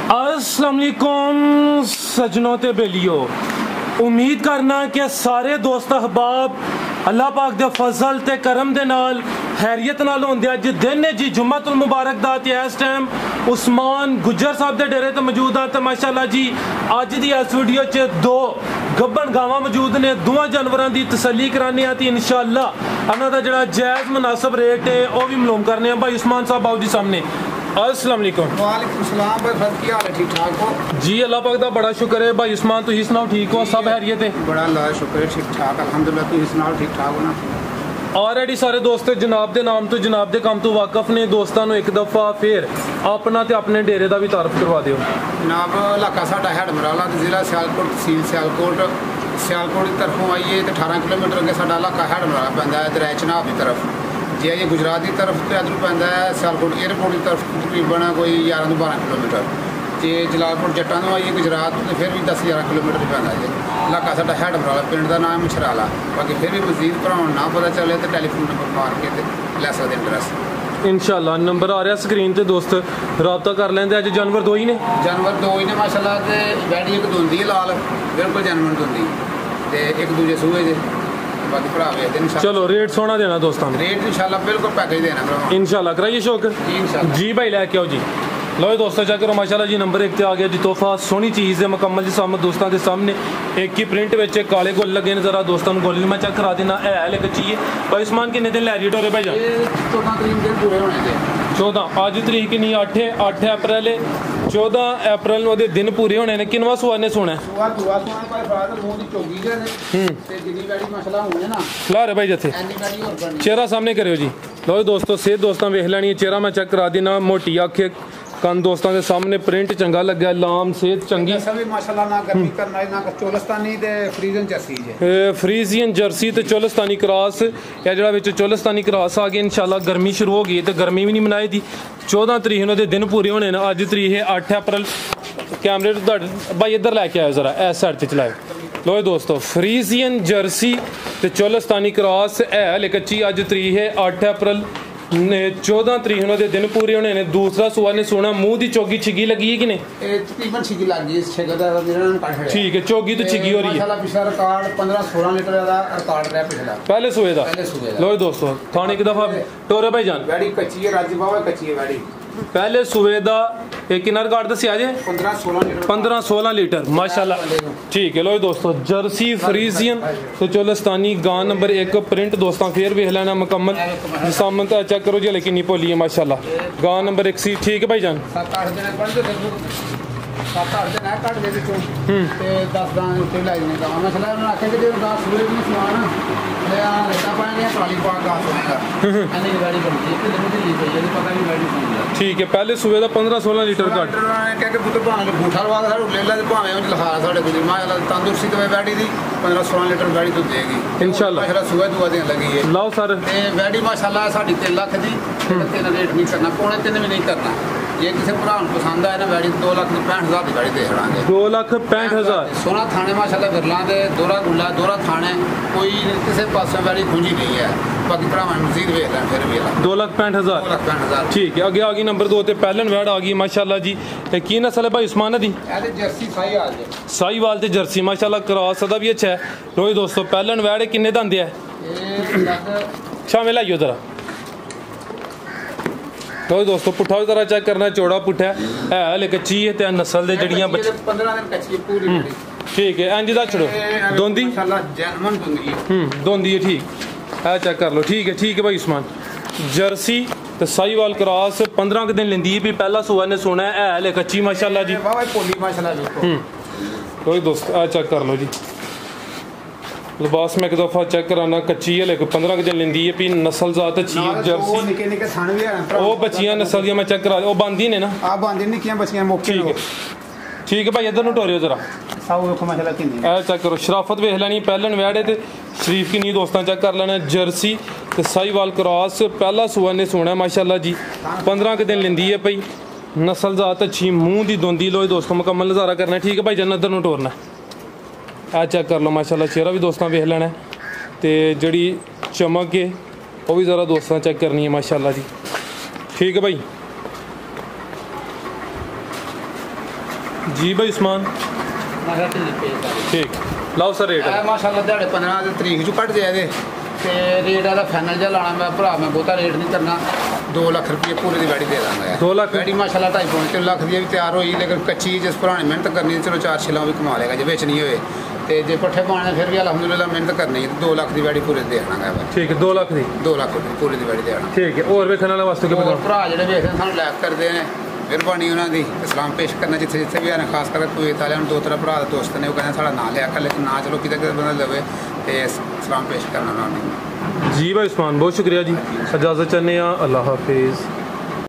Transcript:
अस्सलाम वालेकुम सजनों ते बेलियो, उम्मीद करना कि सारे दोस्त अहबाब अल्लाह पाक दे फजल ते करम दे नाल खैरियत नाल होंदे। अज दिन है जी जुम्मतुल मुबारक दा ते इस टाइम उस्मान गुज्जर साहब दे डेरे ते मौजूद आ। ते माशाअल्लाह जी अज दी इस वीडियो च दो गब्बन गावां मौजूद ने, दोवां जानवरां दी तसल्ली कराने आ ते इंशाअल्लाह इन्हां दा जेहड़ा जायज़ मुनासिब रेट है वह भी मालूम करने आ। भाई उस्मान साहब आओ जी सामने। अस्सलाम वालेकुम। वालेकुम सलाम भाई, फर्क की हाल है? ठीक ठाक हो जी? अल्लाह पाक दा बड़ा शुक्र है। भाई उस्मान तुसीं सुनाओ ठीक हो? सब खैरियत है? बड़ा अल्लाह का शुक्र है, ठीक ठाक अल्हम्दुलिल्लाह। तुसीं सुनाओ ठीक ठाक हो ना? ऑलरेडी सारे दोस्त जनाब दे नाम तो जनाब दे काम तो वाकफ ने। दोस्तों एक दफ़ा फिर अपना ते अपने डेरे का भी तारफ करवा दिओ। जनाब इलाका साडा हैडमराला जिला सियालकोट, तहसील सियालकोट की तरफों आइए तो 18 किलोमीटर अगे साडा इलाका हैडमराला पैंदा है दरिया चनाब की तरफ। जे आइए गुजरात की तरफ तो इधरों पैंदा है सियालकोट एयरपोर्ट की तरफ तकरीबन कोई 11 तो 12 किलोमीटर। जे जलालपुर जट्टां तो आइए गुजरात तो फिर भी 10-11 किलोमीटर पैंदा है। इलाका साडा हैडमराला, पिंड का नाम मछराला। बाकी फिर भी मजीद भरावां ना पता चले तो टैलीफोन नंबर मार के लै सकते एड्रैस। इंशाअल्लाह नंबर आ रहा स्क्रीन ते दोस्त रबता कर लेंदे। अज जानवर दो ही ने? जानवर दो ही ने माशाअल्लाह। ते वैडी एक दोंदी है लाल, बिल्कुल जानवर दोंदी ते एक दूजे सूए दे। बाकी भरा वेखदे इंशाअल्लाह। चलो रेट सोना देना दोस्तों? रेट इंशाअल्लाह बिल्कुल पैकेज देना इंशाअल्लाह। कराइए शौक जी भाई, लैके आओ जी। लो दोस्तों चेक करो माशाल्लाह जी, नंबर 1 ते आ गया जी तोहफा। सोहनी चीज़ है मुकम्मल जी सामने दोस्तों के सामने। एक ही प्रिंट में काले गुल लगे ने। जरा दोस्तों गोल मैं चेक करा देना है ले कच्ची है। भाई उस्मान किन्ने दिन लै रही टोरे भाई जान? 14 तरीक दिन पूरे होने थे। 14 अज तरीक नहीं 8 अप्रैल है। 14 अप्रैल वो दिन पूरे होने ने। किनवा सुआ ने सोना खिला रहे भाई जथे? चेहरा सामने करो जी। लो दोस्तों सेहत दोस्तों वेख लैनी है। चेहरा मैं चेक करा देना। मोटी अख कन दोस्तों के सामने, प्रिंट चंगा लगा, लाम सेहत चंगी। फ्रीजियन जर्सी ते चोलस्तानी क्रॉस या जरा चोलस्तानी क्रॉस आ गया। इंशाल्लाह गर्मी शुरू हो गई तो गर्मी भी नहीं मनाई थी। 14 तरीक उन्होंने दिन पूरे होने ना। अज तरीक है 8 अप्रैल। कैमरे भाई इधर लैके आयो जरा, इस साइड से चलाओ। लो दोस्तों फ्रीजियन जर्सी ते चोलस्तानी क्रॉस है ले कच्ची। अज तरीक है 8 अप्रैल। 14 तरीक उन्होंने दिन पूरे होने ने। दूसरा सुआ ने सोना मुंह की चोगी छिगी लगी है कि नहीं? तकरीबन छिगी लग गई। ठीक है, चोगी तो छिगी हो रही है। पिछला रिकॉर्ड 15-16 लीटर का रिकॉर्ड रहा पिछला पहले सुए दा। लो दोस्तों थाने एक दफा टोरे भाई जान वैडी कच्ची है, राजी बाबा कच्ची है वैडी। पहले सुबह का एक किन्ना रिकॉर्ड दसिया जे? 15-16 लीटर माशाल्लाह। ठीक है लो दोस्तों जर्सी फ्रीजियन तो चोलस्तानी गां नंबर 1 प्रिंट दोस्तों फिर वेख लेना मुकम्मल सामन तो चेक करो जी। लेकिन नहीं भोली है माशाल्लाह। गां नंबर 1 सी। ठीक है भाई जान। 7-8 दिन है कट दे विचों ते 10 दान उत्ते लाई ने गां मसला उन्होंने आखे कि जो गां सूए भी समान ले आ लेता पाएंगे ट्राली पा गां सुनेगा एने की गाड़ी बनती है कि लिमिट ली गई है पता नहीं गाड़ी सुन। ठीक है, पहले सुबह का 15-16 लीटर कट कह के पुत्र भावे बूठा लवा साडे ले ला भावे उन लिखा साडे गुजर माशाल्लाह तंदुरुस्ती तो बैठी दी 15-16 लीटर गाड़ी दूध देगी इंशाल्लाह। माशाल्लाह सुबह दुआ देने लगी है। लाओ सर ते बैठी माशाल्लाह साडी 3 लाख दी। तेन रेट नहीं करना, 2.5 भी नहीं करना। जे किसी भरा पसंद आए ना बैठी 2,65,000 की गाड़ी दे छड़ांगे। 2,65,000 सोना थाने माशाल्लाह बिरला दे दोरा गुला दोरा थाने कोई किसी पास बैठी खुंजी नहीं है। बाकी भरा मजीद वेख लें फिर भी 2,65,000। ठीक है, आगे आ गई नंबर 2 ते पहलन वैड आ गई माशाल्लाह जी। की नस्ल है भाई उस्मान दी? जर्सी साहीवाल ते जर्सी माशाल्लाह क्रॉस दा भी अच्छा है। लो दोस्तों पहलन वैड किन्ने दंदे है? शामिल आइयो जरा। तो दोस्तों पुट्ठा भी जरा चेक करना, चौड़ा पुट्ठा है ले कच्ची है ते नस्ल दे जड़ियां 15 दिन कच्ची पूरी। ठीक है इंज दा छड़ो दोंदी दोंदी है। ठीक है चेक कर लो। ठीक है भाई उस्मान जर्सी तो साहीवाल क्रॉस 15 दिन लेंदी है भी। पहला सुआ ने सोना है ले कच्ची माशाल्लाह जी। कोई दोस्त आ चेक कर लो जी। लिबास में एक दफ़ा चेक कराना कच्ची है लेकिन 15 दिन लेंदी है भी। नस्ल ज़ात अच्छी है जर्सी। वो बच्चियां नस्ल दी मैं चेक करा वो बांधी ने ना? ठीक है भाई इधर टोरियो जरा चेक करो। शराफत वेख लैनी पहलन वैड है शरीफ की नहीं दोस्तों चेक कर लेना। जर्सी तो साहीवाल क्रॉस पहला सुआ ने सोना माशाल्लाह जी। 15 दिन लेंदी है भाई। नस्ल ज़ात अच्छी, मुँह की दोंदी। लो दोस्तों मुकम्मल नज़ारा करना। ठीक है भाई जन इधर टोरना आ चेक कर लो माशाल्लाह। चेहरा भी दोस्तों वेख लेना तो जड़ी चमक है वो भी ज़रा दोस्तों चेक करनी है माशाल्लाह जी। ठीक है भाई जी भाई उस्मान ठीक लाओ सर रेट माशाल्लाह दिहाड़े 15 तरीक चू कट जाए ते रेट आदा फाइनल जा लाना मैं भरा मैं बहुता रेट नहीं करना 2 लाख रुपये पूरे की वैडी दे दांगा 2 लाख वैडी माशाल्लाह 2.5 लाख की भी तैयार होई लेकिन कच्ची जिस पुरानी मेहनत करनी चलो 4 6 भी कमा लेगा जे बेचनी होए ते जे पट्ठे पाने फिर भी अलहमदुलिल्लाह मेहनत करनी है 2 लाख की वैडी पूरे देना है ठीक है 2 लाख दी 2 लाख पूरे की वैडी देना ठीक है और वेखने वाले वास्ते और भरा जेह्ड़े वेखदे सानूं लाइक करदे ने मेहरबानी उन्हों की सलाम पेश करना जिथे जिथे भी आने खास कर कुवैत वाले 2-3 भरा दोस्त ने वो कहते साढ़ा नाम लिया कर लेकिन ना चलो किते किते बंदा लवे तो सलाम पेश करना उन्होंने जी भाई उस्मान बहुत शुक्रिया जी इजाज़त चाहते हैं अल्लाह हाफिज़।